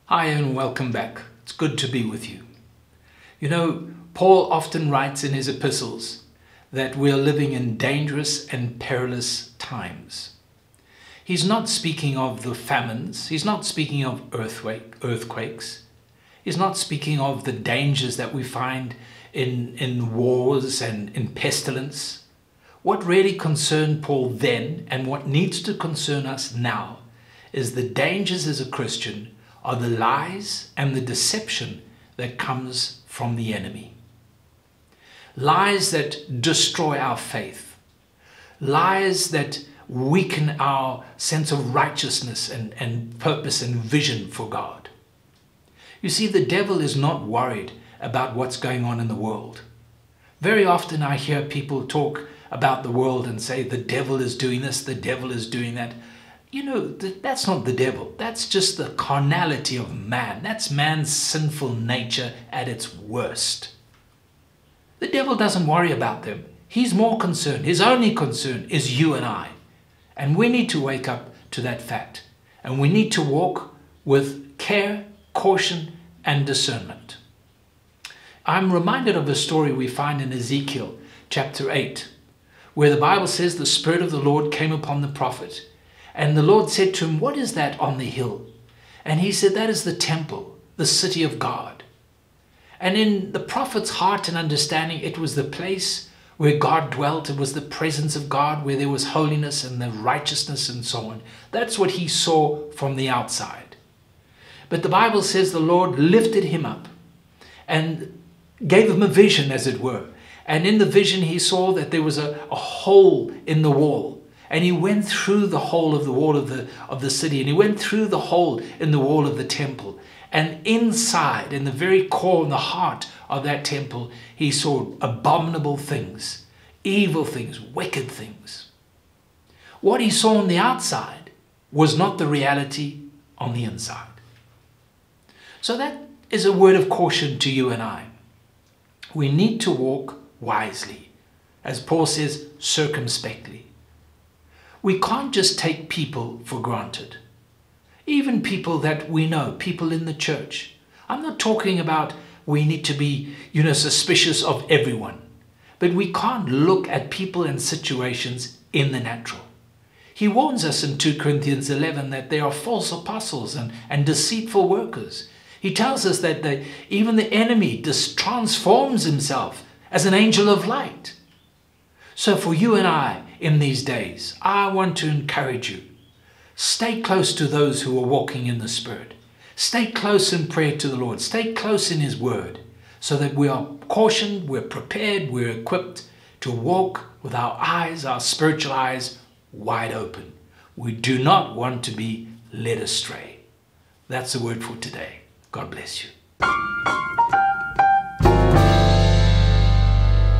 Hi and welcome back. It's good to be with you. You know, Paul often writes in his epistles that we are living in dangerous and perilous times. He's not speaking of the famines. He's not speaking of earthquakes. He's not speaking of the dangers that we find in wars and in pestilence. What really concerned Paul then and what needs to concern us now is the dangers as a Christian are the lies and the deception that comes from the enemy. Lies that destroy our faith. Lies that weaken our sense of righteousness and purpose and vision for God. You see, the devil is not worried about what's going on in the world. Very often I hear people talk about the world and say the devil is doing this, the devil is doing that. You know, that's not the devil. That's just the carnality of man. That's man's sinful nature at its worst. The devil doesn't worry about them. He's more concerned. His only concern is you and I. And we need to wake up to that fact. And we need to walk with care, caution, and discernment. I'm reminded of a story we find in Ezekiel chapter 8, where the Bible says the Spirit of the Lord came upon the prophet. And the Lord said to him, "What is that on the hill?" And he said, "That is the temple, the city of God." And in the prophet's heart and understanding, it was the place where God dwelt. It was the presence of God, where there was holiness and the righteousness and so on. That's what he saw from the outside. But the Bible says the Lord lifted him up and gave him a vision, as it were. And in the vision, he saw that there was a hole in the wall. And he went through the hole of the wall of the city, and he went through the hole in the wall of the temple. And inside, in the very core, in the heart of that temple, he saw abominable things, evil things, wicked things. What he saw on the outside was not the reality on the inside. So that is a word of caution to you and I. We need to walk wisely, as Paul says, circumspectly. We can't just take people for granted. Even people that we know, people in the church. I'm not talking about we need to be, suspicious of everyone. But we can't look at people and situations in the natural. He warns us in 2 Corinthians 11 that there are false apostles and deceitful workers. He tells us that even the enemy transforms himself as an angel of light. So for you and I, in these days, I want to encourage you. Stay close to those who are walking in the Spirit. Stay close in prayer to the Lord. Stay close in His Word so that we are cautioned, we're prepared, we're equipped to walk with our eyes, our spiritual eyes, wide open. We do not want to be led astray. That's the word for today. God bless you.